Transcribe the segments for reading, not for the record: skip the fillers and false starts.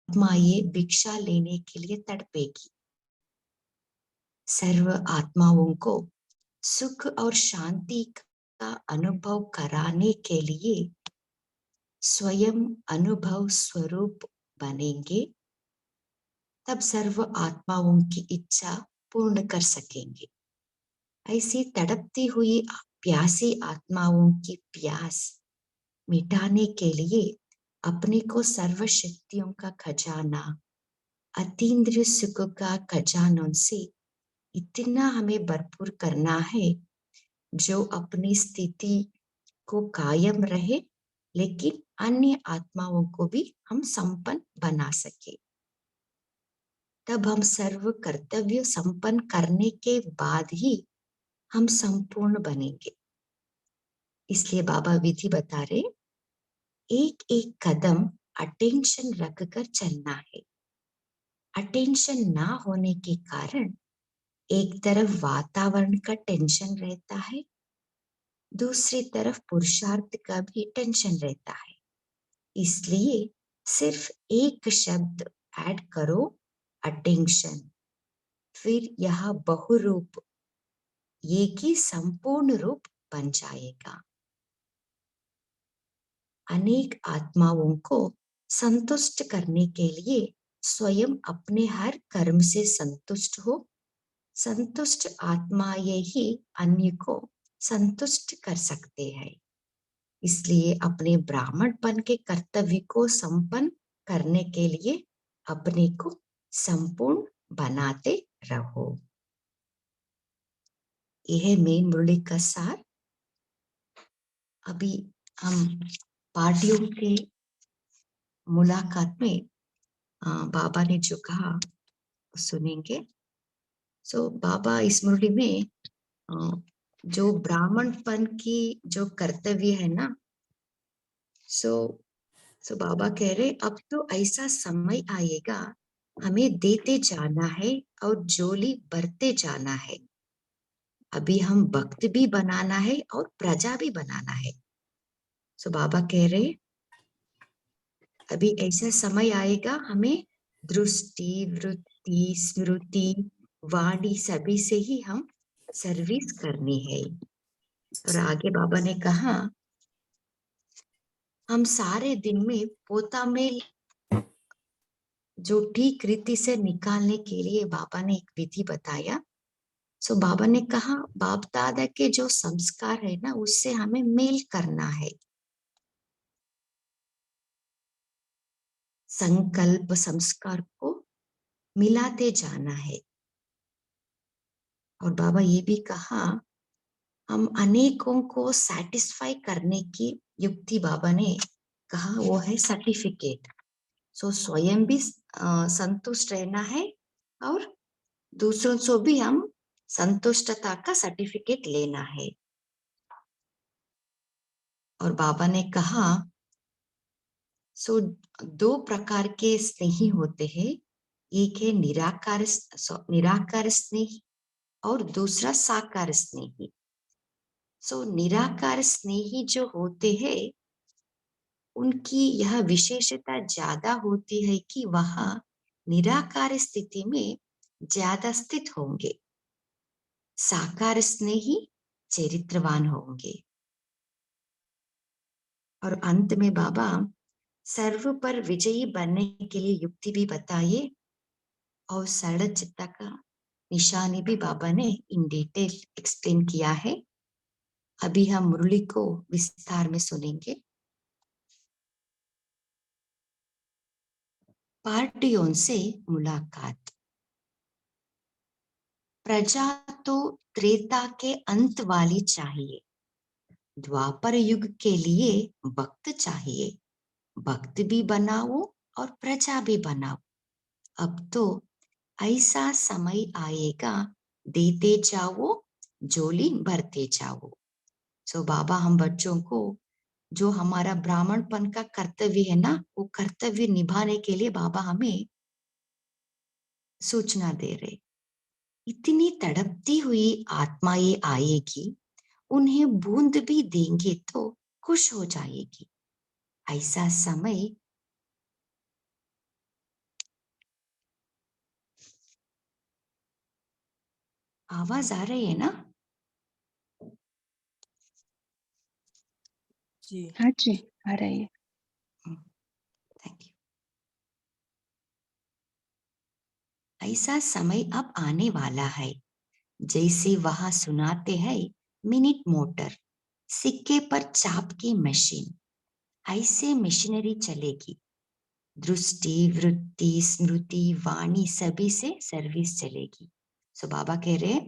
आत्मा ये भिक्षा लेने के लिए तड़पेगी। सर्व आत्माओं को सुख और शांति का अनुभव कराने के लिए स्वयं अनुभव स्वरूप बनेंगे, तब सर्व आत्माओं की इच्छा पूर्ण कर सकेंगे। ऐसी तड़पती हुई प्यासी आत्माओं की प्यास मिटाने के लिए अपने को सर्व शक्तियों का खजाना, अतीन्द्रिय सुख का खजानों से इतना हमें भरपूर करना है जो अपनी स्थिति को कायम रहे, लेकिन अन्य आत्माओं को भी हम संपन्न बना सके। तब हम सर्व कर्तव्य संपन्न करने के बाद ही हम संपूर्ण बनेंगे। इसलिए बाबा विधि बता रहे, एक एक कदम अटेंशन रखकर चलना है। अटेंशन ना होने के कारण एक तरफ वातावरण का टेंशन रहता है, दूसरी तरफ पुरुषार्थ का भी टेंशन रहता है। इसलिए सिर्फ एक शब्द ऐड करो, अटेंशन, फिर यह बहुरूप एक ही संपूर्ण रूप बन जाएगा। अनेक आत्माओं को संतुष्ट करने के लिए स्वयं अपने हर कर्म से संतुष्ट हो। संतुष्ट आत्माएं ही अन्य को संतुष्ट कर सकते हैं। इसलिए अपने ब्राह्मणपन के कर्तव्य को संपन्न करने के लिए अपने को संपूर्ण बनाते रहो। यह मेन मुरली का सार। अभी हम पार्टियों के मुलाकात में बाबा ने जो कहा सुनेंगे। बाबा इस मुरली में जो ब्राह्मणपन की जो कर्तव्य है ना, सो बाबा कह रहे अब तो ऐसा समय आएगा, हमें देते जाना है और जोली बढ़ते जाना है। अभी हम भक्त भी बनाना है और प्रजा भी बनाना है। बाबा कह रहे अभी ऐसा समय आएगा, हमें दृष्टि, वृत्ति, स्मृति, वाणी सभी से ही हम सर्विस करनी है। और आगे बाबा ने कहा हम सारे दिन में पोता में जो ठीक रीति से निकालने के लिए बाबा ने एक विधि बताया। बाबा ने कहा बाप दादा के जो संस्कार है ना, उससे हमें मेल करना है। संकल्प संस्कार को मिलाते जाना है। और बाबा ये भी कहा हम अनेकों को सैटिस्फाई करने की युक्ति बाबा ने कहा वो है सर्टिफिकेट। स्वयं भी संतुष्ट रहना है और दूसरों से भी हम संतुष्टता का सर्टिफिकेट लेना है। और बाबा ने कहा दो प्रकार के स्नेही होते हैं, एक है निराकार स्नेही और दूसरा साकार स्नेही। निराकार स्नेही जो होते हैं उनकी यह विशेषता ज्यादा होती है कि वह निराकार स्थिति में ज्यादा स्थित होंगे। साकार स्नेही चरित्रवान होंगे। और अंत में बाबा सर्व पर विजयी बनने के लिए युक्ति भी बताइए और सरल चित्ता का निशानी भी बाबा ने इन डिटेल एक्सप्लेन किया है। अभी हम मुरली को विस्तार में सुनेंगे। पार्टियों से मुलाकात। प्रजा तो त्रेता के अंत वाली चाहिए, द्वापर युग के लिए भक्त चाहिए। भक्त भी बनाओ और प्रजा भी बनाओ। अब तो ऐसा समय आएगा, देते जाओ जोली भरते जाओ। बाबा हम बच्चों को जो हमारा ब्राह्मणपन का कर्तव्य है ना, वो कर्तव्य निभाने के लिए बाबा हमें सूचना दे रहे। इतनी तड़पती हुई आत्माएं आएगी, उन्हें बूंद भी देंगे तो खुश हो जाएगी। ऐसा समय आवाज आ रही है ना? जी। हाँ जी, आ रही है। Thank you. ऐसा समय अब आने वाला है जैसे वहां सुनाते हैं मिनट मोटर, सिक्के पर चाप की मशीन, ऐसे मशीनरी चलेगी। दृष्टि, वृत्ति, स्मृति, वाणी सभी से सर्विस चलेगी। सो बाबा कह रहे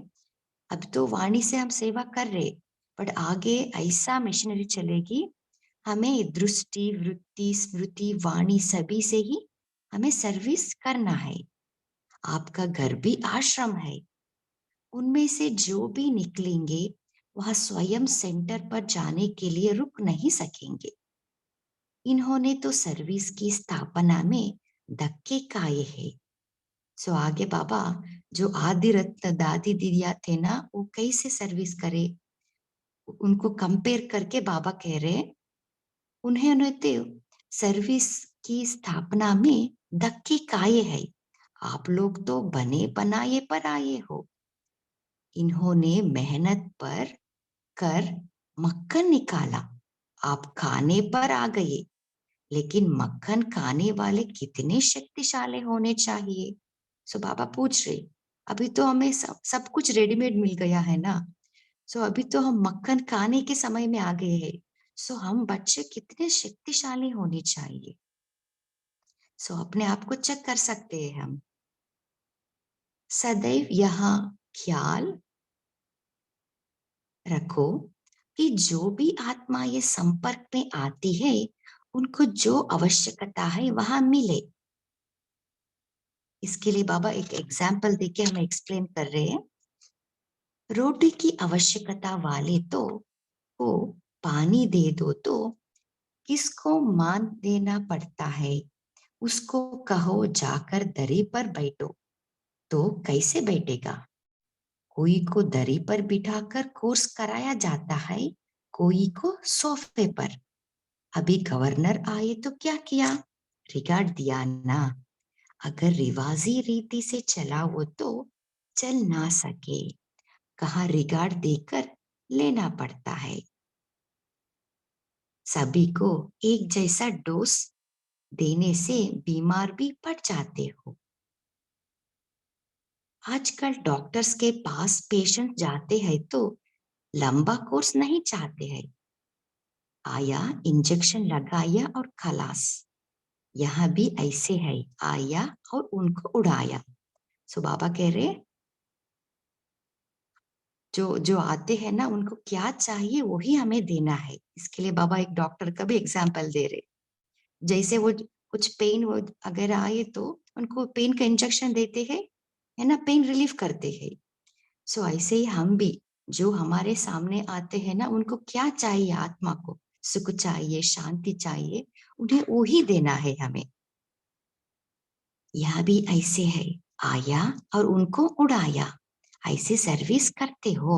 अब तो वाणी से हम सेवा कर रहे, बट आगे ऐसा मशीनरी चलेगी, हमें दृष्टि, वृत्ति, स्मृति, वाणी सभी से ही हमें सर्विस करना है। आपका घर भी आश्रम है, उनमें से जो भी निकलेंगे वह स्वयं सेंटर पर जाने के लिए रुक नहीं सकेंगे। इन्होंने तो सर्विस की स्थापना में धक्के खाए हैं। सो आगे बाबा जो आदि रत्न दादी दीदिया थे ना, वो कैसे सर्विस करे, उनको कंपेयर करके बाबा कह रहे उन्होंने तो सर्विस की स्थापना में धक्के खाए हैं। आप लोग तो बने बनाए पर आए हो। इन्होंने मेहनत पर कर मक्खन निकाला, आप खाने पर आ गए, लेकिन मक्खन खाने वाले कितने शक्तिशाली होने चाहिए। सो बाबा पूछ रहे अभी तो हमें सब कुछ रेडीमेड मिल गया है ना, सो अभी तो हम मक्खन खाने के समय में आ गए हैं। सो हम बच्चे कितने शक्तिशाली होने चाहिए। सो अपने आप को चेक कर सकते हैं हम। सदैव यहाँ ख्याल रखो कि जो भी आत्मा ये संपर्क में आती है उनको जो आवश्यकता है वहां मिले। इसके लिए बाबा एक एग्जाम्पल देके हमें एक्सप्लेन कर रहे हैं। रोटी की आवश्यकता वाले तो को पानी दे दो तो किसको मान देना पड़ता है, उसको कहो जाकर दरी पर बैठो, तो कैसे बैठेगा। कोई को दरी पर बिठाकर कोर्स कराया जाता है, कोई को सोफे पर। अभी गवर्नर आए तो क्या किया, रिगार्ड दिया ना। अगर रिवाजी रीति से चला वो तो चल ना सके, कहाँ रिगार्ड देकर लेना पड़ता है। सभी को एक जैसा डोज देने से बीमार भी पड़ जाते हो। आजकल डॉक्टर्स के पास पेशेंट जाते हैं तो लंबा कोर्स नहीं चाहते हैं, आया इंजेक्शन लगाया और खलास। यहाँ भी ऐसे है, आया और उनको उड़ाया। सो बाबा कह रहे जो जो आते हैं ना उनको क्या चाहिए वही हमें देना है। इसके लिए बाबा एक डॉक्टर का भी एग्जाम्पल दे रहे, जैसे वो कुछ पेन अगर आए तो उनको पेन का इंजेक्शन देते हैं, है ना, पेन रिलीफ करते हैं। सो ऐसे ही हम भी जो हमारे सामने आते हैं ना उनको क्या चाहिए, आत्मा को सुख चाहिए, शांति चाहिए, उन्हें वो ही देना है हमें। यह भी ऐसे है, आया और उनको उड़ाया, ऐसे सर्विस करते हो।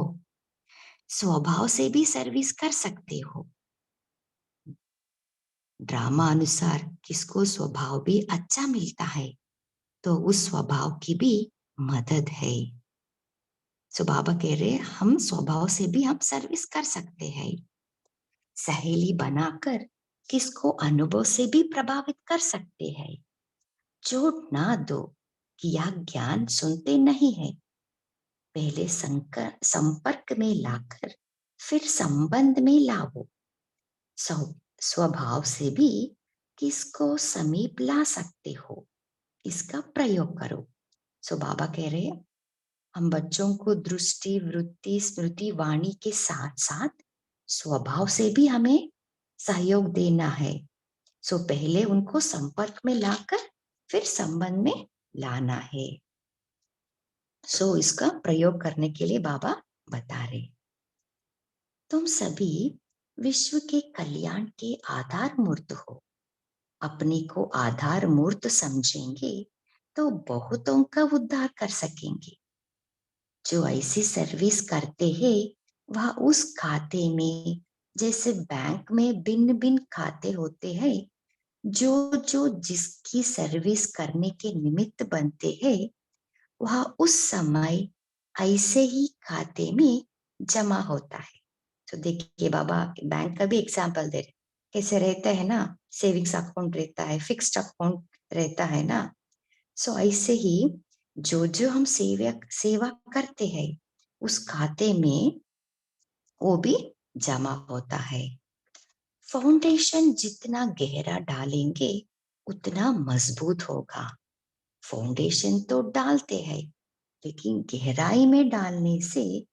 स्वभाव से भी सर्विस कर सकते हो। ड्रामा अनुसार किसको स्वभाव भी अच्छा मिलता है तो उस स्वभाव की भी मदद है। सो बाबा कह रहे हम स्वभाव से भी हम सर्विस कर सकते हैं। सहेली बनाकर किसको अनुभव से भी प्रभावित कर सकते हैं। चोट ना दो कि यह ज्ञान सुनते नहीं है, पहले संपर्क में लाकर फिर संबंध में लाओ। स्वभाव से भी किसको समीप ला सकते हो, इसका प्रयोग करो। सो बाबा कह रहे हैं हम बच्चों को दृष्टि, वृत्ति, स्मृति, वाणी के साथ साथ स्वभाव से भी हमें सहयोग देना है। सो पहले उनको संपर्क में लाकर फिर संबंध में लाना है। सो इसका प्रयोग करने के लिए बाबा बता रहे तुम सभी विश्व के कल्याण के आधार मूर्त हो। अपने को आधार मूर्त समझेंगे तो बहुतों का उद्धार कर सकेंगे। जो ऐसी सर्विस करते हैं वह उस खाते में, जैसे बैंक में भिन्न भिन्न खाते होते हैं, जो जो जिसकी सर्विस करने के निमित्त बनते हैं वह उस समय ऐसे ही खाते में जमा होता है। तो देखिए बाबा बैंक का भी एग्जाम्पल दे रहे, कैसे रहता है ना, सेविंग्स अकाउंट रहता है, फिक्स्ड अकाउंट रहता है ना। सो ऐसे ही जो जो हम सेवा सेवा करते हैं उस खाते में वो भी जमा होता है। फाउंडेशन जितना गहरा डालेंगे उतना मजबूत होगा। फाउंडेशन तो डालते हैं लेकिन गहराई में डालने से,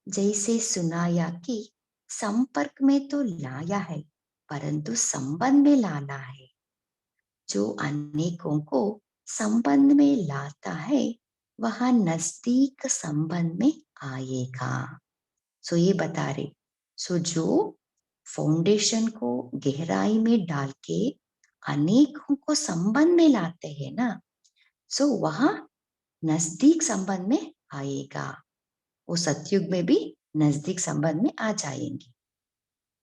जैसे सुनाया कि संपर्क में तो लाया है परंतु संबंध में लाना है। जो अनेकों को संबंध में लाता है वह नजदीक संबंध में आएगा। सो ये बता रहे, सो जो फाउंडेशन को गहराई में डाल के अनेकों को संबंध में लाते हैं ना, सो वहां नजदीक संबंध में आएगा। वो सतयुग में भी नजदीक संबंध में आ जाएंगे।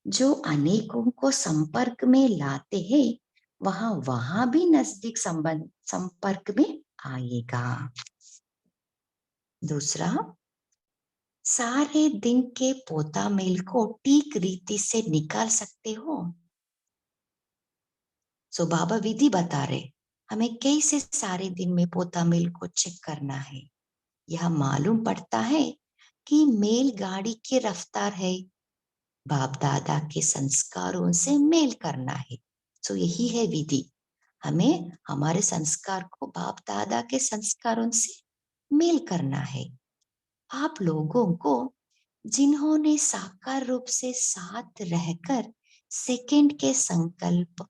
जो अनेकों को संपर्क में लाते हैं वहां वहां भी नजदीक संबंध संपर्क में आएगा। दूसरा, सारे दिन के पोता मेल को ठीक रीति से निकाल सकते हो। सो बाबा विधि बता रहे, हमें कैसे सारे दिन में पोता मेल को चेक करना है। यह मालूम पड़ता है कि मेल गाड़ी की रफ्तार है, बाप दादा के संस्कारों से मेल करना है। सो यही है विधि, हमें हमारे संस्कार को बाप दादा के संस्कारों से मेल करना है। आप लोगों को जिन्होंने साकार रूप से साथ रहकर सेकंड के संकल्प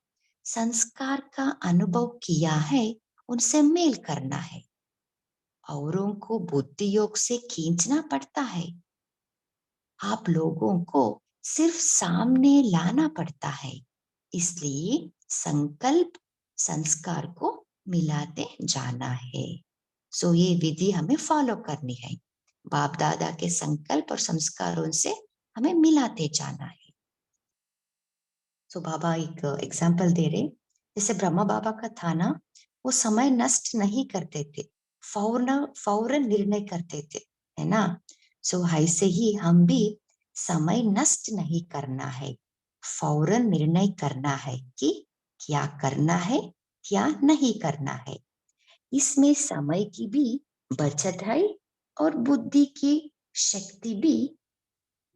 संस्कार का अनुभव किया है उनसे मेल करना है। औरों को बुद्धि योग से खींचना पड़ता है, आप लोगों को सिर्फ सामने लाना पड़ता है। इसलिए संकल्प संस्कार को मिलाते जाना है। सो ये विधि हमें फॉलो करनी है, बाप दादा के संकल्प और संस्कारों से हमें मिलाते जाना है। सो बाबा एक एग्जाम्पल दे रहे, जैसे ब्रह्मा बाबा का था ना, वो समय नष्ट नहीं करते थे, फौरन फौरन निर्णय करते थे, है ना। सो ऐसे ही हम भी समय नष्ट नहीं करना है, फौरन निर्णय करना है कि क्या करना है क्या नहीं करना है। इसमें समय की भी बचत है और बुद्धि की शक्ति भी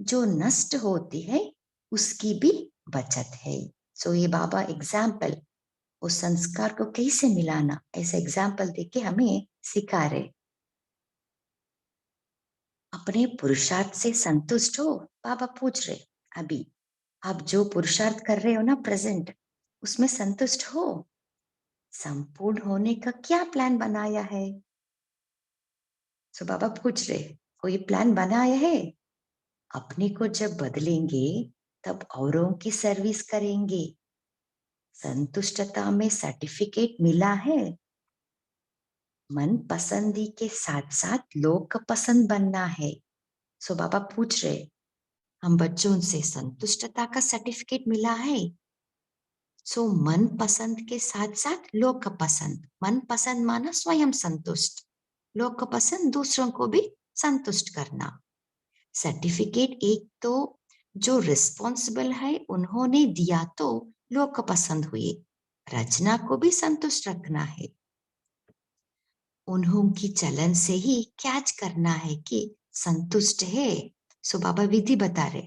जो नष्ट होती है उसकी भी बचत है। सो ये बाबा एग्जाम्पल उस संस्कार को कैसे मिलाना ऐसे एग्जाम्पल देके हमें सिखा रहे। अपने पुरुषार्थ से संतुष्ट हो, बाबा पूछ रहे अभी आप जो पुरुषार्थ कर रहे हो ना प्रेजेंट, उसमें संतुष्ट हो। संपूर्ण होने का क्या प्लान बनाया है। सो बाबा पूछ रहे कोई प्लान बनाया है। अपने को जब बदलेंगे तब औरों की सर्विस करेंगे। संतुष्टता में सर्टिफिकेट मिला है। मन पसंदी के साथ साथ लोग का पसंद बनना है। सो बाबा पूछ रहे हम बच्चों से संतुष्टता का सर्टिफिकेट मिला है। सो मन पसंद के साथ साथ लोग का पसंद, मन पसंद माना स्वयं संतुष्ट, लोग का पसंद दूसरों को भी संतुष्ट करना। सर्टिफिकेट एक तो जो रिस्पॉन्सिबल है उन्होंने दिया तो लोग को पसंद हुए, रचना को भी संतुष्ट रखना है। उन्हों की चलन से ही कैच करना है कि संतुष्ट है। सो बाबा विधि बता रहे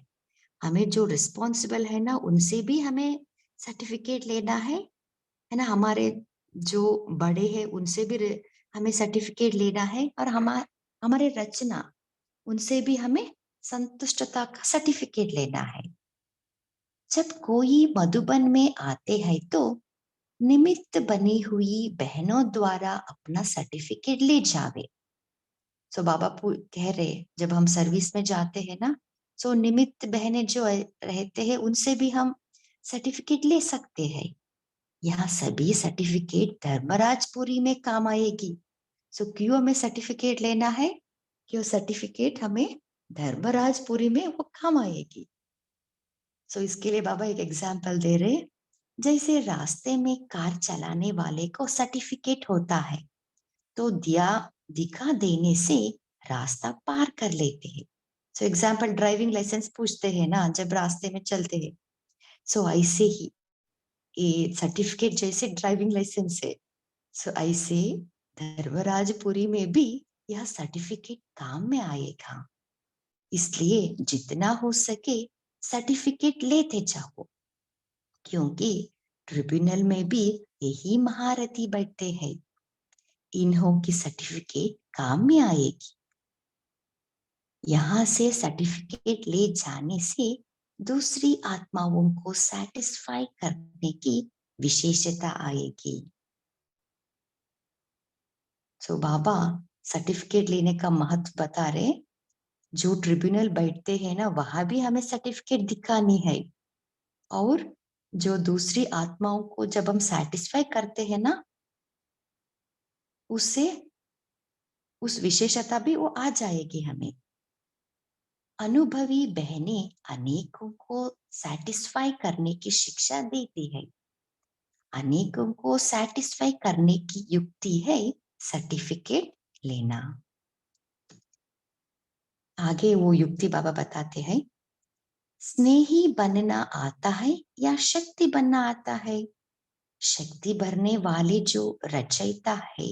हमें जो रिस्पॉन्सिबल है ना उनसे भी हमें सर्टिफिकेट लेना है ना। हमारे जो बड़े हैं उनसे भी हमें सर्टिफिकेट लेना है, और हमारे रचना उनसे भी हमें संतुष्टता का सर्टिफिकेट लेना है। जब कोई मधुबन में आते हैं तो निमित्त बनी हुई बहनों द्वारा अपना सर्टिफिकेट ले जावे। सो बाबा कह रहे जब हम सर्विस में जाते हैं ना, सो निमित्त बहनें जो रहते हैं उनसे भी हम सर्टिफिकेट ले सकते हैं। यहाँ सभी सर्टिफिकेट धर्मराजपुरी में काम आएगी। सो क्यों हमें सर्टिफिकेट लेना है, क्यों सर्टिफिकेट हमें धर्मराजपुरी में वो काम आएगी। सो इसके लिए बाबा एक एग्जाम्पल दे रहे, जैसे रास्ते में कार चलाने वाले को सर्टिफिकेट होता है तो दिया दिखा देने से रास्ता पार कर लेते हैं। सो एग्जाम्पल, ड्राइविंग लाइसेंस पूछते हैं ना जब रास्ते में चलते हैं। सो ऐसे ही ये सर्टिफिकेट जैसे ड्राइविंग लाइसेंस है, सो ऐसे धर्मराजपुरी में भी यह सर्टिफिकेट काम में आएगा। इसलिए जितना हो सके सर्टिफिकेट लेते जाओ, क्योंकि ट्रिब्यूनल में भी यही महारथी बैठते हैं। इन्हों की सर्टिफिकेट काम में आएगी। यहाँ से सर्टिफिकेट ले जाने से दूसरी आत्माओं को सैटिस्फाई करने की विशेषता आएगी। सो बाबा सर्टिफिकेट लेने का महत्व बता रहे। जो ट्रिब्यूनल बैठते हैं ना, वहां भी हमें सर्टिफिकेट दिखानी है, और जो दूसरी आत्माओं को जब हम सैटिस्फाई करते हैं ना, उससे उस विशेषता भी वो आ जाएगी हमें। अनुभवी बहनें अनेकों को सैटिस्फाई करने की शिक्षा देती है। अनेकों को सैटिस्फाई करने की युक्ति है सर्टिफिकेट लेना। आगे वो युक्ति बाबा बताते हैं, स्नेही बनना आता है या शक्ति बनना आता है? शक्ति भरने वाले जो रचयिता है,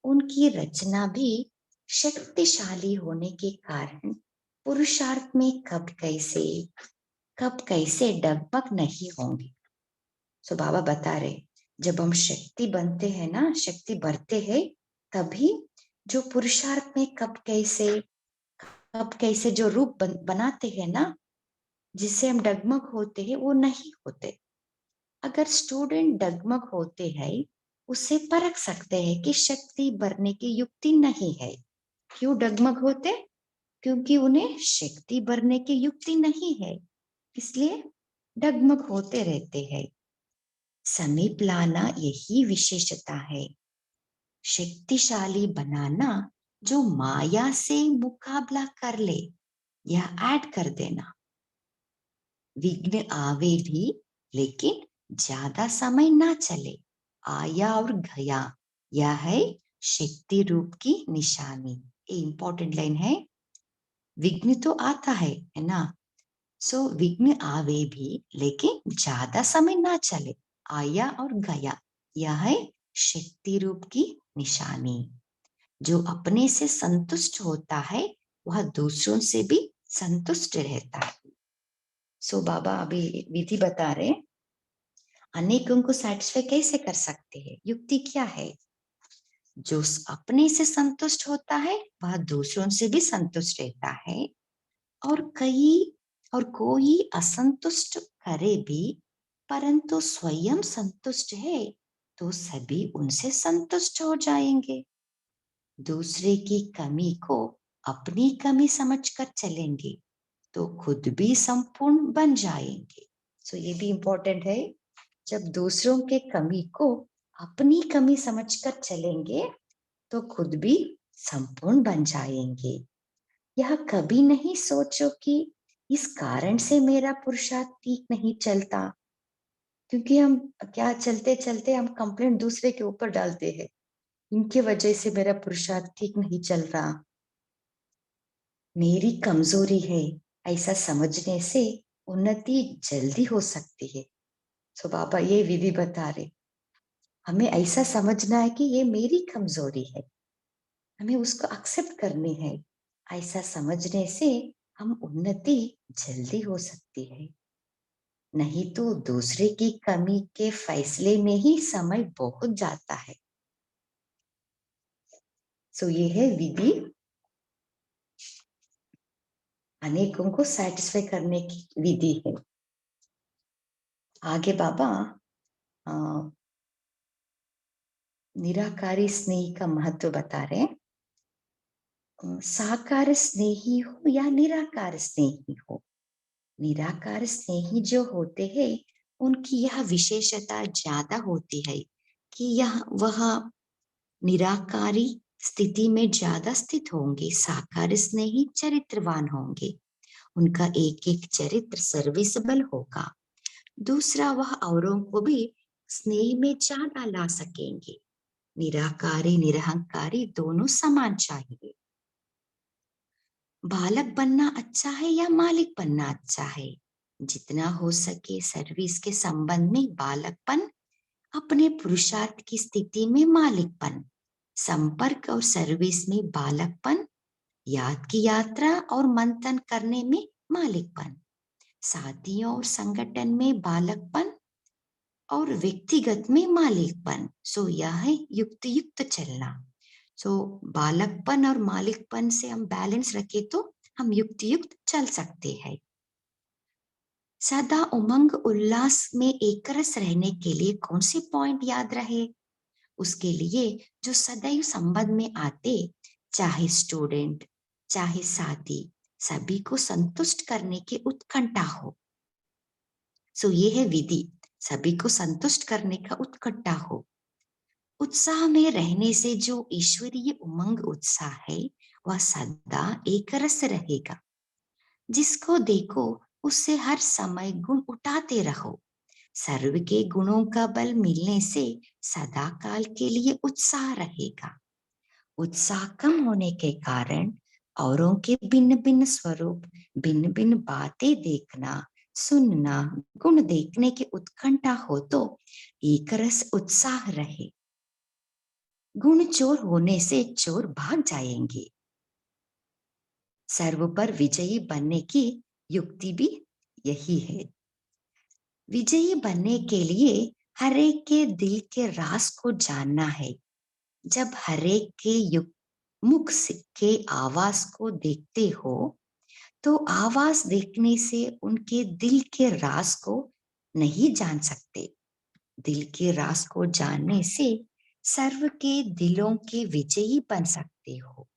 उनकी रचना भी शक्तिशाली होने के कारण पुरुषार्थ में कब कैसे डगमग नहीं होंगे। सो बाबा बता रहे, जब हम शक्ति बनते हैं ना, शक्ति बढ़ते हैं, तभी जो पुरुषार्थ में कब कैसे जो रूप बनाते हैं ना, जिससे हम डगमग होते हैं, वो नहीं होते। अगर स्टूडेंट डगमग होते हैं, उससे परख सकते हैं कि शक्ति बढ़ने की युक्ति नहीं है। क्यों डगमग होते? क्योंकि उन्हें शक्ति बढ़ने की युक्ति नहीं है, इसलिए डगमग होते रहते हैं। समीप लाना यही विशेषता है। शक्तिशाली बनाना जो माया से मुकाबला कर ले, यह ऐड कर देना। विघ्न आवे भी, लेकिन ज्यादा समय ना चले। आया और गया, यह है शक्ति रूप की निशानी। ये इंपॉर्टेंट लाइन है। विघ्न तो आता है ना? सो विघ्न आवे भी, लेकिन ज्यादा समय ना चले। आया और गया, यह है शक्ति रूप की निशानी। जो अपने से संतुष्ट होता है, वह दूसरों से भी संतुष्ट रहता है। सो बाबा अभी विधि बता रहे, अनेकों को सेटिस्फाई कैसे कर सकते हैं, युक्ति क्या है? जो अपने से संतुष्ट होता है, वह दूसरों से भी संतुष्ट रहता है। और कोई असंतुष्ट करे भी, परंतु स्वयं संतुष्ट है, तो सभी उनसे संतुष्ट हो जाएंगे। दूसरे की कमी को अपनी कमी समझकर चलेंगे, तो खुद भी संपूर्ण बन जाएंगे। सो ये भी इंपॉर्टेंट है। जब दूसरों के कमी को अपनी कमी समझकर चलेंगे, तो खुद भी संपूर्ण बन जाएंगे। यह कभी नहीं सोचो कि इस कारण से मेरा पुरुषार्थ ठीक नहीं चलता, क्योंकि हम क्या चलते चलते हम कंप्लेंट दूसरे के ऊपर डालते हैं, इनकी वजह से मेरा पुरुषार्थ ठीक नहीं चल रहा, मेरी कमजोरी है। ऐसा समझने से उन्नति जल्दी हो सकती है। सो बाबा ये विधि बता रहे, हमें ऐसा समझना है कि ये मेरी कमजोरी है, हमें उसको एक्सेप्ट करनी है। ऐसा समझने से हम उन्नति जल्दी हो सकती है। नहीं तो दूसरे की कमी के फैसले में ही समय बहुत जाता है। सो ये है विधि, अनेकों को सेटिस्फाई करने की विधि है। आगे बाबा निराकारी स्नेह का महत्व बता रहे हैं। साकार स्नेही हो या निराकार स्नेही हो, निराकार स्नेही जो होते हैं, उनकी यह विशेषता ज्यादा होती है कि वह निराकारी स्थिति में ज्यादा स्थित होंगे। साकार स्नेही चरित्रवान होंगे, उनका एक एक चरित्र सर्विसेबल होगा। दूसरा, वह औरों को भी स्नेह में ज्यादा ला सकेंगे। निराकारी निरहंकारी दोनों समान चाहिए। बालक बनना अच्छा है या मालिक बनना अच्छा है? जितना हो सके सर्विस के संबंध में बालकपन, अपने पुरुषार्थ की स्थिति में मालिकपन, संपर्क और सर्विस में बालकपन, याद की यात्रा और मंथन करने में मालिकपन, साथियों और संगठन में बालकपन और व्यक्तिगत में मालिकपन। सो यह है युक्त युक्त चलना। सो बालकपन और मालिकपन से हम बैलेंस रखें तो हम युक्त युक्त चल सकते हैं। सदा उमंग उल्लास में एकरस रहने के लिए कौन से पॉइंट याद रहे? उसके लिए जो सदैव संबंध में आते, चाहे स्टूडेंट चाहे साथी, सभी को संतुष्ट करने की उत्कंठा हो। सो ये है विधि, सभी को संतुष्ट करने का उत्कंठा हो। उत्साह में रहने से जो ईश्वरीय उमंग उत्साह है वह सदा एकरस रहेगा। जिसको देखो उससे हर समय गुण उठाते रहो। सर्व के गुणों का बल मिलने से सदा काल के लिए उत्साह रहेगा। उत्साह कम होने के कारण औरों के भिन्न भिन्न स्वरूप, भिन्न भिन्न बातें देखना, सुनना, गुण देखने की उत्कंठा हो तो एक रस उत्साह रहे। गुण चोर होने से चोर भाग जाएंगे। सर्व पर विजयी बनने की युक्ति भी यही है। विजयी बनने के लिए हरेक के दिल के राज को जानना है। जब हरेक के मुख के आवाज को देखते हो तो आवाज देखने से उनके दिल के राज को नहीं जान सकते। दिल के राज को जानने से सर्व के दिलों के विजयी बन सकते हो।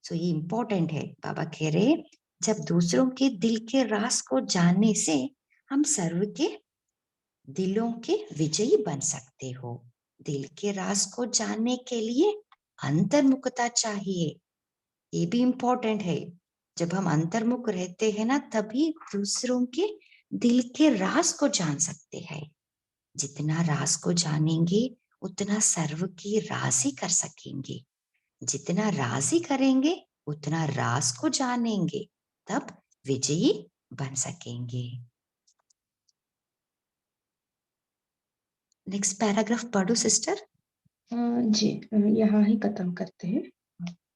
सो ये इंपॉर्टेंट है। बाबा कह रहे जब दूसरों के दिल के राज को जानने से हम सर्व के दिलों के विजयी बन सकते हो। दिल के राज को जानने के लिए अंतर्मुखता चाहिए। ये भी इंपॉर्टेंट है। जब हम अंतर्मुख रहते हैं ना तभी दूसरों के दिल के राज को जान सकते हैं। जितना राज को जानेंगे उतना सर्व की राजी कर सकेंगे। जितना राजी करेंगे उतना राज को जानेंगे, तब विजयी बन सकेंगे। नेक्स्ट पैराग्राफ पढ़ो सिस्टर। जी यहाँ ही खत्म करते हैं,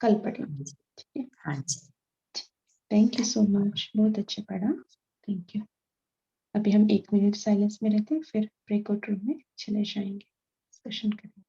कल पढ़ेंगे। ठीक है, हाँ जी। थैंक यू सो मच, बहुत अच्छा पढ़ा, थैंक यू। अभी हम 1 मिनट साइलेंस में रहते हैं, फिर ब्रेकआउट रूम में चले जाएंगे, डिस्कशन करेंगे।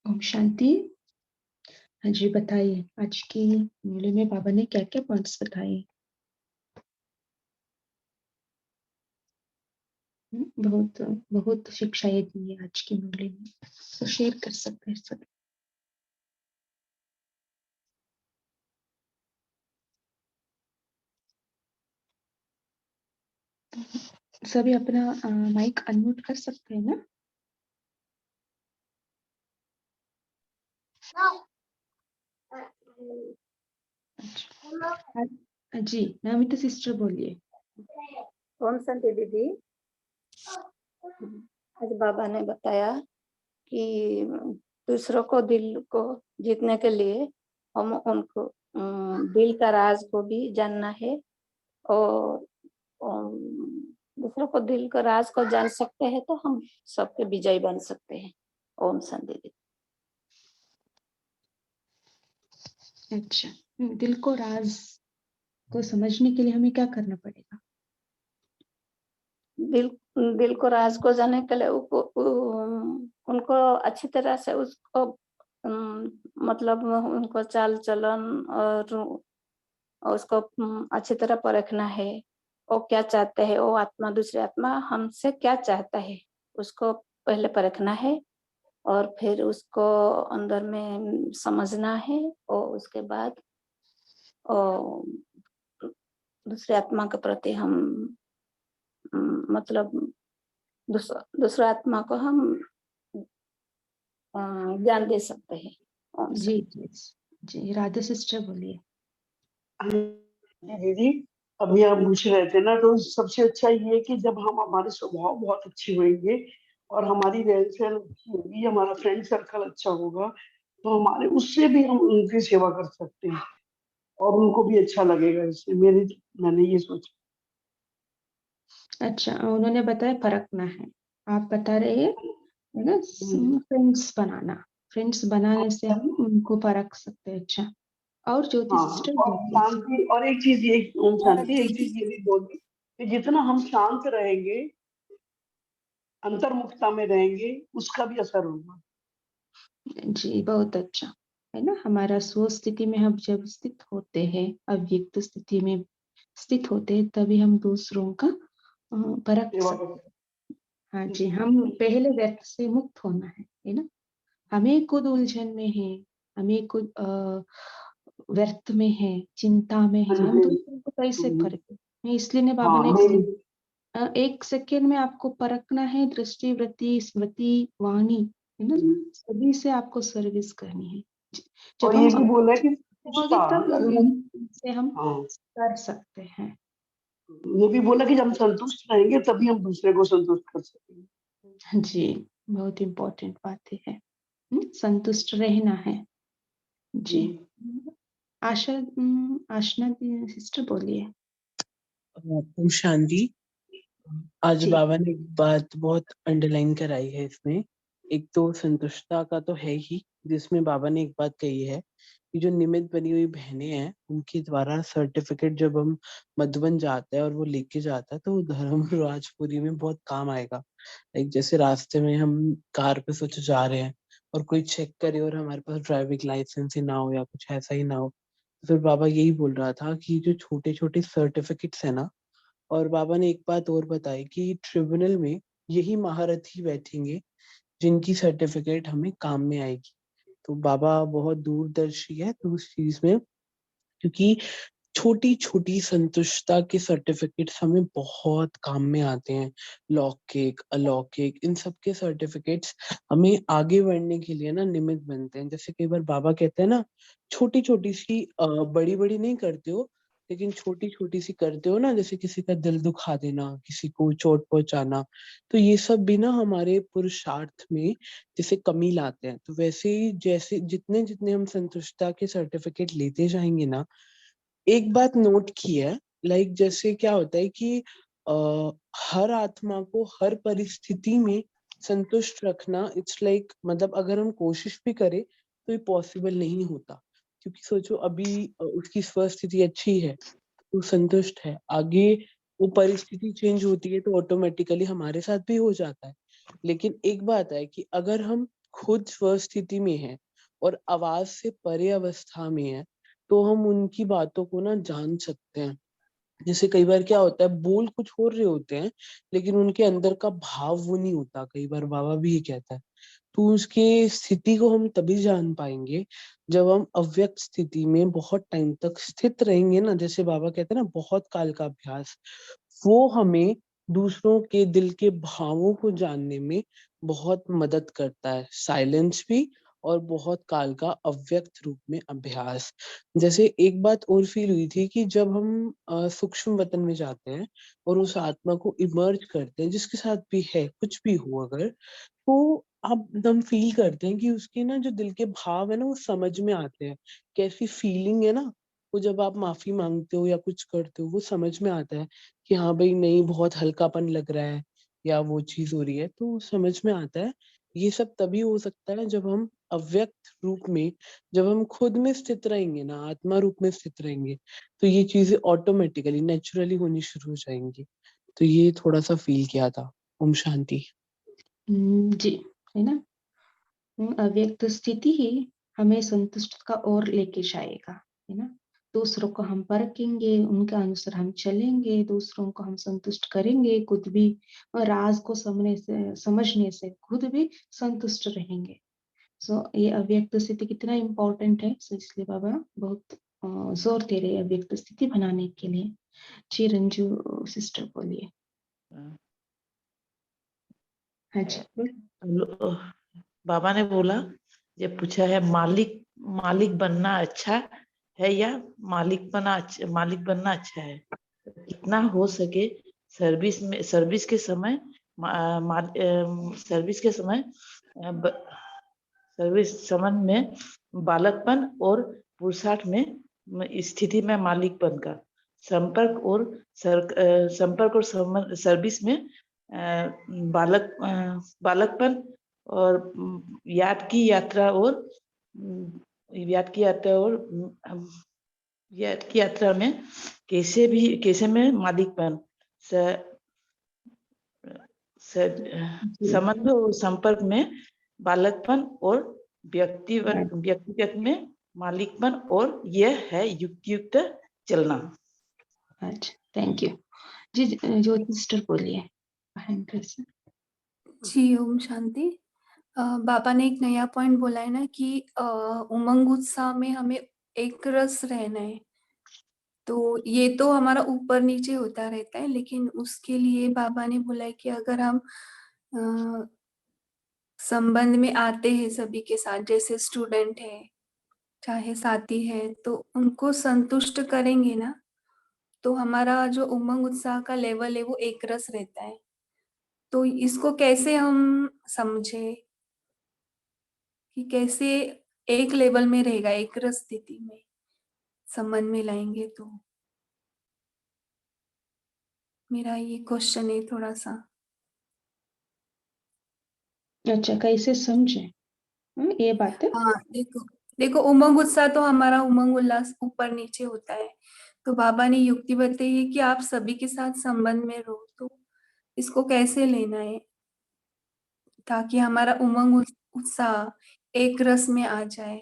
ओम शांति। हाँ जी, बताइए आज की मुरली में बाबा ने क्या क्या पॉइंट्स बताए। बहुत बहुत शिक्षाएं दी है आज की मुरली में, तो शेयर कर सकते हैं सब। सभी अपना माइक अनम्यूट कर सकते हैं ना। अच्छा। जी नामिता सिस्टर बोलिए। ओम शांति दीदी। आज बाबा ने बताया कि दूसरों को दिल को जीतने के लिए हम उनको दिल का राज को भी जानना है, और दूसरों को दिल का राज को जान सकते हैं तो हम सबके विजयी बन सकते हैं। ओम शांति दीदी। अच्छा, दिल को राज को समझने के लिए हमें क्या करना पड़ेगा? दिल दिल को राज को जानने के लिए उनको अच्छी तरह से उसको मतलब उनको चाल चलन और उसको अच्छी तरह परखना है। वो क्या चाहते हैं, वो आत्मा दूसरी आत्मा हमसे क्या चाहता है, उसको पहले परखना है और फिर उसको अंदर में समझना है और उसके बाद दूसरी आत्मा के प्रति हम मतलब दूसरा आत्मा को हम ज्ञान दे सकते हैं। जी जी जी, राधा सिस्टर बोलिए। दीदी, अभी आप पूछ रहे थे ना, तो सबसे अच्छा ये है कि जब हम हमारे स्वभाव बहुत अच्छे होंगे और हमारी रहन सहन अच्छी होगी, हमारा फ्रेंड सर्कल अच्छा होगा, तो हमारे उससे भी हम उनकी सेवा कर सकते हैं और उनको भी अच्छा लगेगा। इससे मैंने ये सोचा। अच्छा, उन्होंने बताया परखना है, आप बता रहे हैं है ना, फ्रेंड्स बनाने से हम उनको परख सकते हैं। अच्छा, और ज्योति हाँ, सिस्टर और बोलिए। शांति, और एक चीज ये, ओम शांति, एक चीज ये भी बोली कि जितना हम शांत रहेंगे, अंतर्मुखता में रहेंगे, उसका भी असर होगा। जी, बहुत अच्छा, है ना। हमारा स्व स्थिति में हम जब स्थित होते हैं, अव्यक्त स्थिति में स्थित होते हैं, तभी हम दूसरों का परख सेवा सकते कर हैं। हाँ जी, हम पहले व्यर्थ से मुक्त होना है ना। हमें खुद उलझन में है, हमें खुद व्यर्थ में है, चिंता में है, हम दूसरों को कैसे परखें? इसलिए ने बाबा हाँ, ने मैं एक सेकेंड में आपको परखना है, दृष्टि, वृत्ति, स्मृति, वाणी, है ना, सभी से आपको सर्विस करनी है। जब और हम ये भी बोला है कि होंगे तब अगर हम, से हम हाँ, कर सकते हैं। ये भी बोला कि जब हम संतुष्ट रहेंगे तभी हम दूसरे को संतुष्ट कर सकेंगे। जी, बहुत इम्पोर्टेंट बातें हैं। संतुष्ट रहना है। जी, आशना सिस्टर बोलिए। ओम शांति। आज जी बाबा ने एक बात बहुत अंडरलाइन कराई है इसमें। एक तो संतुष्टता का तो है ही, जिसमें बाबा ने एक बात कही है कि जो निमित्त बनी हुई बहनें हैं, उनके द्वारा सर्टिफिकेट जब हम मधुबन जाते हैं और वो लेके जाता है, तो वो धर्म राजपुरी में बहुत काम आएगा। लाइक जैसे रास्ते में हम कार पे सोच जा रहे हैं और कोई चेक करे और हमारे पास ड्राइविंग लाइसेंस ही ना हो या कुछ ऐसा ही ना हो, तो फिर बाबा यही बोल रहा था कि जो छोटे छोटे सर्टिफिकेट्स है ना, और बाबा ने एक बात और बताई कि ट्रिब्यूनल में यही महारथी बैठेंगे जिनकी सर्टिफिकेट हमें काम में आएगी। तो बाबा बहुत दूरदर्शी है तो उस चीज में, क्योंकि छोटी छोटी संतुष्टता के सर्टिफिकेट्स हमें बहुत काम में आते हैं। लौकिक अलौकिक इन सब के सर्टिफिकेट्स हमें आगे बढ़ने के लिए ना निमित्त बनते हैं। जैसे कई बार बाबा कहते हैं ना, छोटी छोटी सी बड़ी बड़ी नहीं करते हो, लेकिन छोटी छोटी सी करते हो ना, जैसे किसी का दिल दुखा देना, किसी को चोट पहुंचाना, तो ये सब भी ना हमारे पुरुषार्थ में जैसे कमी लाते हैं। तो वैसे ही जैसे जितने जितने हम संतुष्टता के सर्टिफिकेट लेते जाएंगे ना, एक बात नोट की है, लाइक जैसे क्या होता है कि आ, हर आत्मा को हर परिस्थिति में संतुष्ट रखना, इट्स लाइक मतलब अगर हम कोशिश भी करें तो ये पॉसिबल नहीं होता। क्योंकि सोचो अभी उसकी स्वस्थिति अच्छी है तो संतुष्ट है, आगे वो परिस्थिति चेंज होती है तो ऑटोमेटिकली हमारे साथ भी हो जाता है। लेकिन एक बात है कि अगर हम खुद स्वस्थिति में हैं और आवाज से परे अवस्था में है, तो हम उनकी बातों को ना जान सकते हैं। जैसे कई बार क्या होता है, बोल कुछ हो रहे होते हैं लेकिन उनके अंदर का भाव वो नहीं होता, कई बार बाबा भी ये कहता है। तो उसके स्थिति को हम तभी जान पाएंगे जब हम अव्यक्त स्थिति में बहुत टाइम तक स्थित रहेंगे ना। जैसे बाबा कहते हैं ना, बहुत काल का अभ्यास, वो हमें दूसरों के दिल के भावों को जानने में बहुत मदद करता है। साइलेंस भी और बहुत काल का अव्यक्त रूप में अभ्यास। जैसे एक बात और फील हुई थी कि जब हम सूक्ष्म वतन में जाते हैं और उस आत्मा को इमर्ज करते हैं, जिसके साथ भी है कुछ भी हो अगर, तो आप एकदम फील करते हैं कि उसके ना जो दिल के भाव है ना वो समझ में आते हैं। कैसी फीलिंग है ना वो, जब आप माफी मांगते हो या कुछ करते हो वो समझ में आता है कि हाँ भाई नहीं, बहुत हल्कापन लग रहा है या वो चीज हो रही है, तो समझ में आता है। ये सब तभी हो सकता है जब हम अव्यक्त रूप में जब हम खुद में स्थित रहेंगे ना, आत्मा रूप में स्थित रहेंगे, तो ये चीजें ऑटोमेटिकली नेचुरली होनी शुरू हो जाएंगी। तो ये थोड़ा सा फील किया था। ओम शांति। जी, है ना। अव्यक्त स्थिति ही हमें संतुष्ट का ओर लेके जाएगा, है ना। दूसरों को हम परखेंगे, उनके अनुसार हम चलेंगे, दूसरों को हम संतुष्ट करेंगे, खुद भी राज को समझने से खुद भी संतुष्ट रहेंगे। सो ये अव्यक्त स्थिति कितना इम्पोर्टेंट है। सो इसलिए बाबा बहुत जोर दे रहे अव्यक्त स्थिति बनाने के लिए। जी रंजू सिस्टर बोलिए। हाँ जी। बाबा ने बोला, ये पूछा है मालिक बनना अच्छा है या मालिक बनना अच्छा है। कितना हो सके सर्विस के समय में बालकपन और पुरुषार्थ में स्थिति में मालिक बनकर संपर्क और सर्विस में बालकपन और याद की यात्रा में कैसे में मालिकपन संबंध और संपर्क में बालकपन और व्यक्तिगत में मालिकपन, और यह है युक्त चलना। अच्छा, थैंक यू। जी ज्योति सिस्टर बोलिए। जी ओम शांति। बाबा ने एक नया पॉइंट बोला है ना कि उमंग उत्साह में हमें एक रस रहना है। तो ये तो हमारा ऊपर नीचे होता रहता है, लेकिन उसके लिए बाबा ने बोला है कि अगर हम संबंध में आते हैं सभी के साथ, जैसे स्टूडेंट है चाहे साथी है, तो उनको संतुष्ट करेंगे ना, तो हमारा जो उमंग उत्साह का लेवल है वो एक रस रहता है। तो इसको कैसे हम समझे कि कैसे एक लेवल में रहेगा, एक रस स्थिति में संबंध में लाएंगे, तो मेरा ये क्वेश्चन है थोड़ा सा। अच्छा, कैसे समझे ये बात है? हाँ, देखो उमंग उत्साह तो हमारा उमंग उल्लास ऊपर नीचे होता है। तो बाबा ने युक्ति बताई है कि आप सभी के साथ संबंध में रहो, तो इसको कैसे लेना है ताकि हमारा उमंग उत्साह एक रस में आ जाए।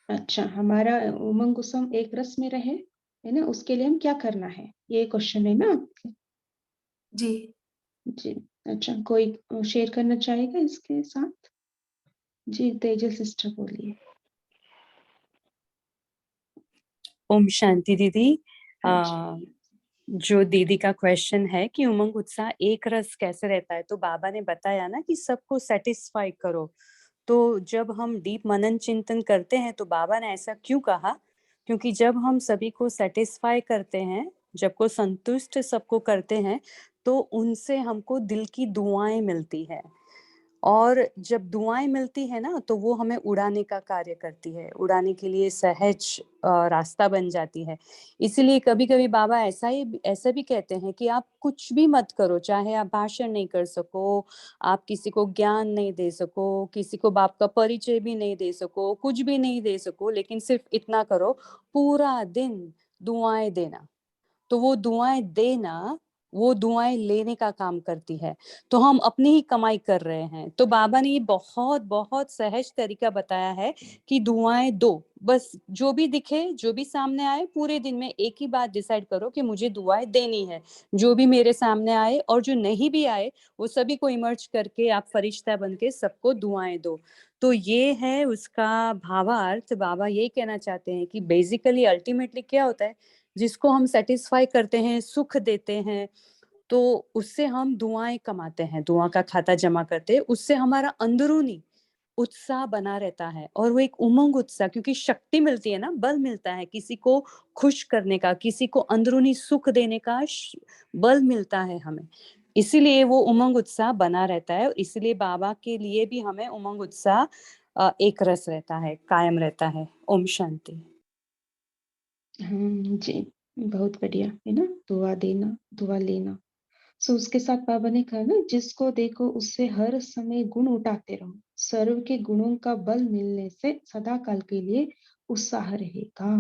अच्छा, हमारा उमंग उत्साह एक रस में रहे, है ना, उसके लिए हम क्या करना है, ये क्वेश्चन है ना? जी जी। अच्छा, कोई शेयर करना चाहेगा इसके साथ? जी तेजल सिस्टर बोलिए। ओम शांति दीदी। जो दीदी का क्वेश्चन है कि उमंग उत्साह एक रस कैसे रहता है, तो बाबा ने बताया ना कि सबको सेटिस्फाई करो। तो जब हम डीप मनन चिंतन करते हैं तो बाबा ने ऐसा क्यों कहा, क्योंकि जब हम सभी को सेटिस्फाई करते हैं, जब को संतुष्ट सबको करते हैं, तो उनसे हमको दिल की दुआएं मिलती है। और जब दुआएं मिलती है ना, तो वो हमें उड़ाने का कार्य करती है, उड़ाने के लिए सहज रास्ता बन जाती है। इसीलिए कभी कभी बाबा ऐसा भी कहते हैं कि आप कुछ भी मत करो, चाहे आप भाषण नहीं कर सको, आप किसी को ज्ञान नहीं दे सको, किसी को बाप का परिचय भी नहीं दे सको, कुछ भी नहीं दे सको, लेकिन सिर्फ इतना करो, पूरा दिन दुआएं देना। तो वो दुआएं देना, वो दुआएं लेने का काम करती है। तो हम अपनी ही कमाई कर रहे हैं। तो बाबा ने ये बहुत बहुत सहज तरीका बताया है कि दुआएं दो, बस जो भी दिखे, जो भी सामने आए, पूरे दिन में एक ही बात डिसाइड करो कि मुझे दुआएं देनी है। जो भी मेरे सामने आए और जो नहीं भी आए, वो सभी को इमर्ज करके आप फरिश्ता बन के सबको दुआएं दो। तो ये है उसका भावार्थ। बाबा ये कहना चाहते हैं कि बेसिकली अल्टीमेटली क्या होता है, जिसको हम सेटिस्फाई करते हैं, सुख देते हैं, तो उससे हम दुआएं कमाते हैं, दुआ का खाता जमा करते हैं। उससे हमारा अंदरूनी उत्साह बना रहता है, और वो एक उमंग उत्साह, क्योंकि शक्ति मिलती है ना, बल मिलता है किसी को खुश करने का, किसी को अंदरूनी सुख देने का बल मिलता है हमें। इसीलिए वो उमंग उत्साह बना रहता है, और इसीलिए बाबा के लिए भी हमें उमंग उत्साह एक रस रहता है, कायम रहता है। ओम शांति। जी, बहुत बढ़िया, है ना। दुआ देना, दुआ लेना। सो उसके साथ बाबा ने कहा ना, जिसको देखो उससे हर समय गुण उठाते रहो, सर्व के गुणों का बल मिलने से सदा काल के लिए उत्साह रहेगा।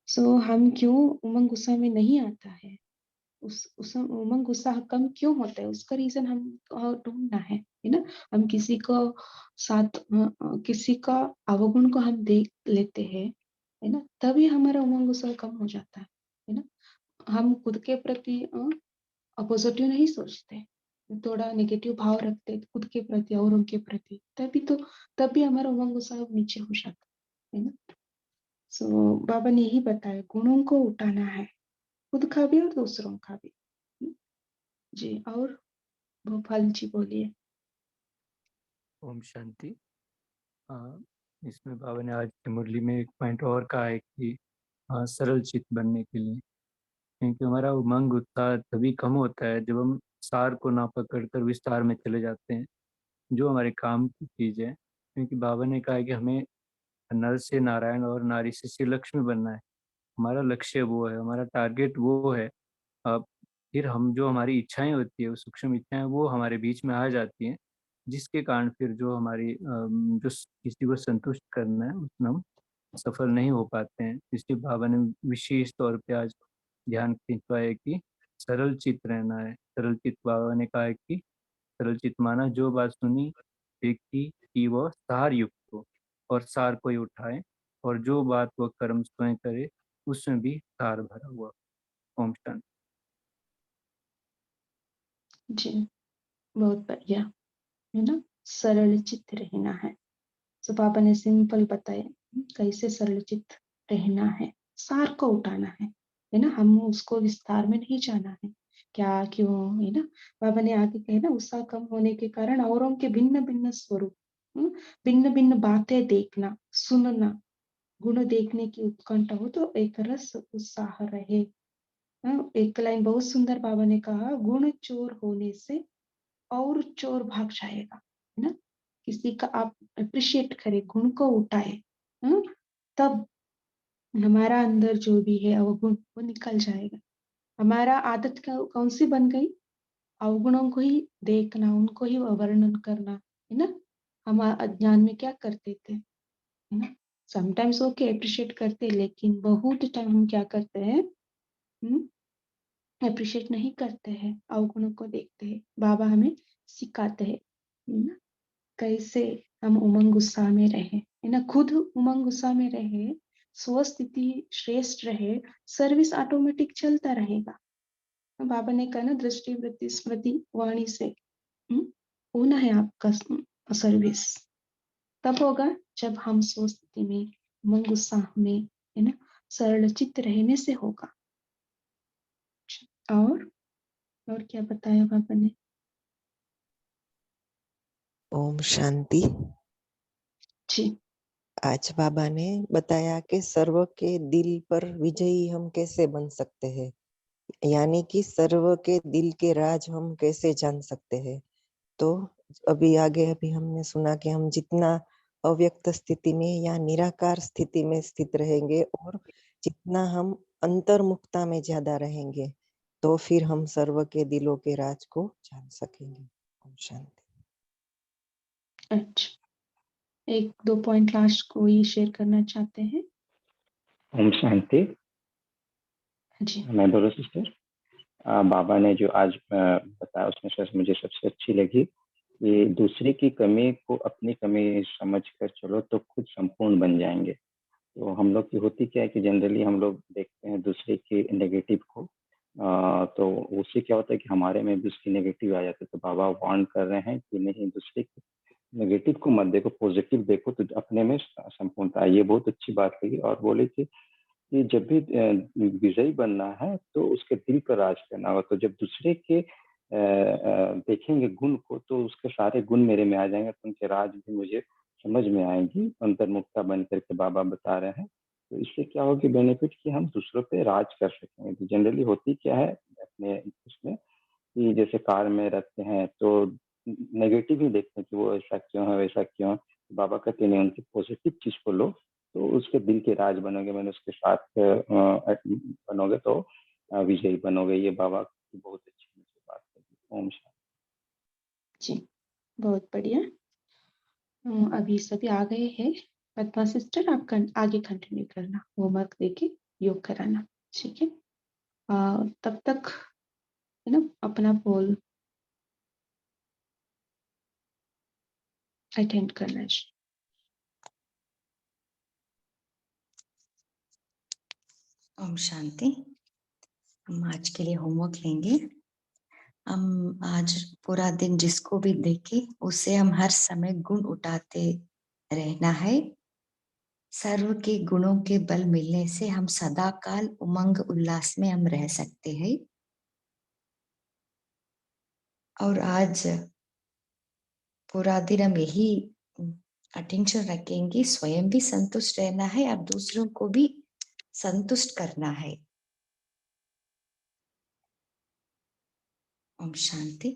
सो हम क्यों उमंग उत्साह में नहीं आता है, उस उमंग उत्साह कम क्यों होता है, उसका रीजन हम ढूंढना है ना। हम किसी को साथ किसी का अवगुण को हम देख लेते हैं, है ना, तभी हमारा उमंग उत्साह कम हो जाता है ना। हम खुद के प्रति पॉजिटिव नहीं सोचते, थोड़ा नेगेटिव भाव रखते खुद के प्रति और उनके प्रति, तभी हमारा उमंग उत्साह नीचे हो जाता है ना। सो बाबा ने यही बताया, गुणों को उठाना है, खुद का भी और दूसरों का भी। जी, और भोपाल जी बोलिए। ओम शांति। इसमें बाबा ने आज की मुरली में एक पॉइंट और कहा है कि सरल चित्त बनने के लिए, क्योंकि हमारा उमंग उत्साह तभी कम होता है जब हम सार को ना पकड़ कर विस्तार में चले जाते हैं, जो हमारे काम की चीज़ है। क्योंकि बाबा ने कहा है कि हमें नर से नारायण और नारी से श्री लक्ष्मी बनना है। हमारा लक्ष्य वो है, हमारा टारगेट वो है। फिर हम जो हमारी इच्छाएं होती है, वो सूक्ष्म इच्छाएं, वो हमारे बीच में आ जाती हैं, जिसके कारण फिर जो हमारी जो किसी को संतुष्ट करना है उसमें हम सफल नहीं हो पाते हैं। इसलिए बाबा ने विशेष तौर पे आज ध्यान खिंचवाया कि सरल चित्त रहना है। सरल चित्त, बाबा ने कहा है कि सरल चित्त माना जो बात सुनी देखी कि वह सार युक्त हो और सार को ही उठाए, और जो बात वह कर्म स्वयं करे उसमें भी सार भरा हुआ। ओम शांति। जी, बहुत बढ़िया, है ना, सरल चित्त रहना है। तो पापा ने सिंपल बताया कैसे सरल चित्त रहना है, सार को उठाना है ना। हम उसको विस्तार में नहीं जाना है, क्या क्यों, है ना। बाबा ने आगे कहे ना, उत्साह कम होने के कारण औरों के भिन्न भिन्न स्वरूप, भिन्न भिन्न बातें देखना सुनना, गुण देखने की उत्कंठा हो तो एक रस उत्साह रहे। एक लाइन बहुत सुंदर बाबा ने कहा, गुण चोर होने से और चोर भाग जाएगा, है ना। किसी का आप अप्रिशिएट करें, गुण को उठाए, तब हमारा अंदर जो भी है अवगुण वो निकल जाएगा। हमारा आदत कौन सी बन गई, अवगुणों को ही देखना, उनको ही वर्णन करना, है ना। हम अज्ञान में क्या करते थे, है ना, समटाइम्स ओके अप्रिशिएट करते, लेकिन बहुत टाइम हम क्या करते हैं, अप्रिशिएट नहीं करते हैं, अवगुणों को देखते हैं। बाबा हमें सिखाते हैं ना, कैसे हम उमंग उत्साह में रहे, है ना, खुद उमंग उत्साह में रहे, स्वस्थिति श्रेष्ठ रहे, सर्विस ऑटोमेटिक चलता रहेगा। बाबा ने कहा ना, दृष्टि वृत्ति स्मृति वाणी से होना है आपका सर्विस, तब होगा जब हम स्वस्थिति में उमंग उत्साह में, है ना, सरल चित्त रहने से होगा। और क्या बताया बाबा ने। ओम शांति। जी, आज बाबा ने बताया कि सर्व के दिल पर विजयी हम कैसे बन सकते हैं, यानी कि सर्व के दिल के राज हम कैसे जान सकते हैं। तो अभी हमने सुना कि हम जितना अव्यक्त स्थिति में या निराकार स्थिति में स्थित रहेंगे और जितना हम अंतर्मुखता में ज्यादा रहेंगे, तो फिर हम सर्व के दिलों के राज को जान सकेंगे। ओम शांति। अच्छा, एक दो पॉइंट लास्ट को ये शेयर करना चाहते हैं। ओम शांति। जी, मैं बोलो सिस्टर। बाबा ने जो आज बताया उसमें मुझे सबसे अच्छी लगी कि दूसरे की कमी को अपनी कमी समझकर चलो तो खुद संपूर्ण बन जाएंगे। तो हम लोग की होती क्या है कि जनरली हम लोग देखते हैं दूसरे के नेगेटिव को, तो उससे क्या होता है कि हमारे में भी उसकी नेगेटिव आ जाती है। तो बाबा वार्न कर रहे हैं कि नहीं, दूसरे के नेगेटिव को मत देखो, पॉजिटिव देखो, तो अपने में संपूर्णता है। ये बहुत अच्छी बात लगी। और बोले कि जब भी विजयी बनना है तो उसके दिल पर राज करना होगा। तो जब दूसरे के देखेंगे गुण को तो उसके सारे गुण मेरे में आ जाएंगे, तो उनके राज भी मुझे समझ में आएंगी, अंतर्मुखता बन करके बाबा बता रहे हैं। तो इससे क्या होगी बेनिफिट कि हम दूसरों पे राज कर सकेंगे। तो जनरली होती क्या है अपने उसमें कि जैसे कार में रहते हैं तो नेगेटिव ही देखते हैं कि वो ऐसा क्यों है वैसा क्यों है। बाबा कहते नहीं, उनकी पॉजिटिव चीज को लो तो उसके दिल के राज बनोगे, मैंने उसके साथ बनोगे तो विजयी बनोगे। ये बाबा की बहुत अच्छी मुझे बात लगी। ओम शांति। जी, बहुत बढ़िया। अभी सभी आ गए हैं। पद्मा सिस्टर, आप आगे कंटिन्यू करना, होमवर्क देके योग कराना, ठीक है। तब तक है ना, अपना पोल अटेंड करना है। ओम शांति। हम आज के लिए होमवर्क लेंगे। हम आज पूरा दिन जिसको भी देखे उसे हम हर समय गुण उठाते रहना है। सर्व के गुणों के बल मिलने से हम सदा काल उमंग उल्लास में हम रह सकते हैं। और आज पूरा दिन हम यही अटेंशन रखेंगे, स्वयं भी संतुष्ट रहना है और दूसरों को भी संतुष्ट करना है। ओम शांति।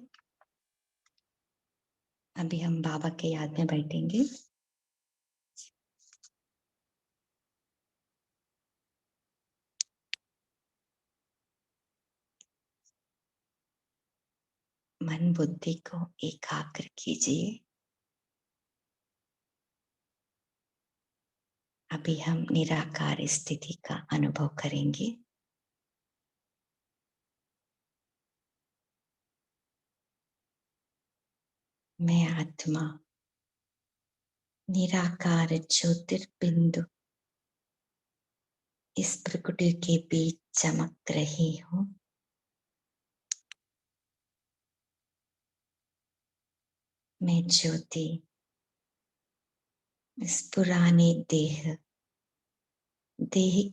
अभी हम बाबा के याद में बैठेंगे। मन बुद्धि को एकाग्र कीजिए। अभी हम निराकार स्थिति का अनुभव करेंगे। मैं आत्मा निराकार ज्योतिर्बिंदु इस प्रकृति के बीच चमक रही हूँ। मैं ज्योति इस पुराने देह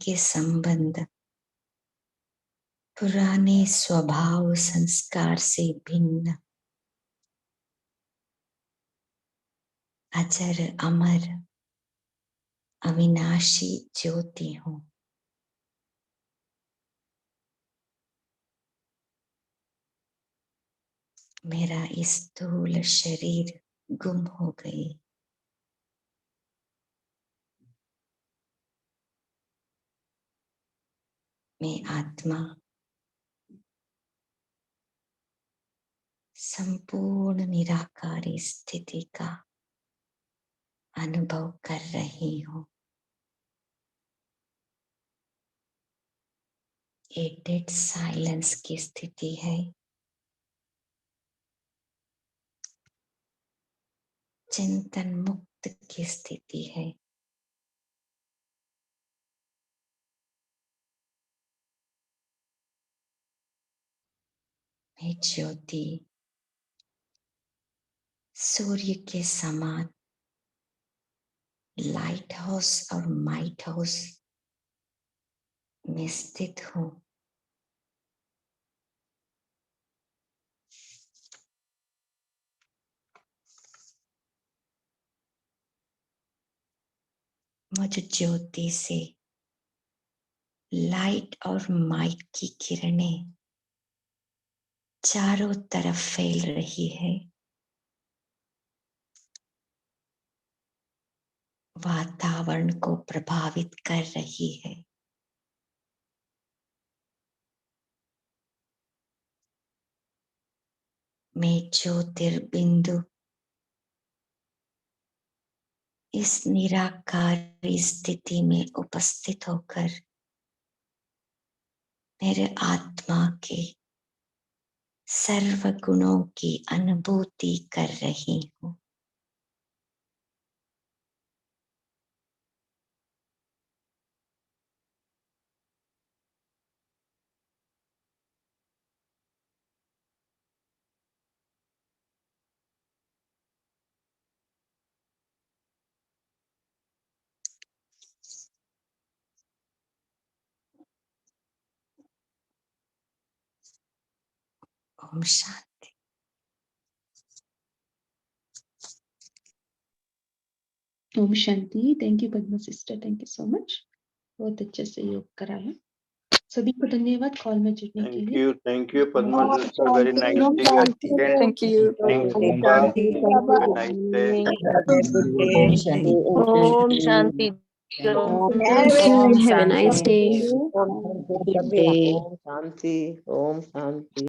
के संबंध, पुराने स्वभाव संस्कार से भिन्न अजर अमर अविनाशी ज्योति हूँ। मेरा स्थूल शरीर गुम हो गई। मैं आत्मा संपूर्ण निराकारी स्थिति का अनुभव कर रही हूँ। ये डेड साइलेंस की स्थिति है। चिंतन मुक्त की स्थिति है। मैं ज्योति सूर्य के समान लाइट हाउस और माइट हाउस में स्थित हूँ। मुझ ज्योति से लाइट और माइट की किरणें चारों तरफ फैल रही है। वातावरण को प्रभावित कर रही है। मैं ज्योतिर्बिंदु इस निराकारी स्थिति में उपस्थित होकर मेरे आत्मा के सर्व गुणों की अनुभूति कर रही हूँ। ओम शांति। ओम शांति। Thank you Padma sister, thank you so much. बहुत अच्छे से योग कराया। सभी को धन्यवाद कॉल में जुड़ने के लिए। Thank you, Padma sister. Very nicely you explained. Thank you. Thank you, Om Baba. Shanti. Nice day. Om Shanti. Om Shanti. Everyone have a nice day. ओम शांति। ओम शांति। ओम शांति।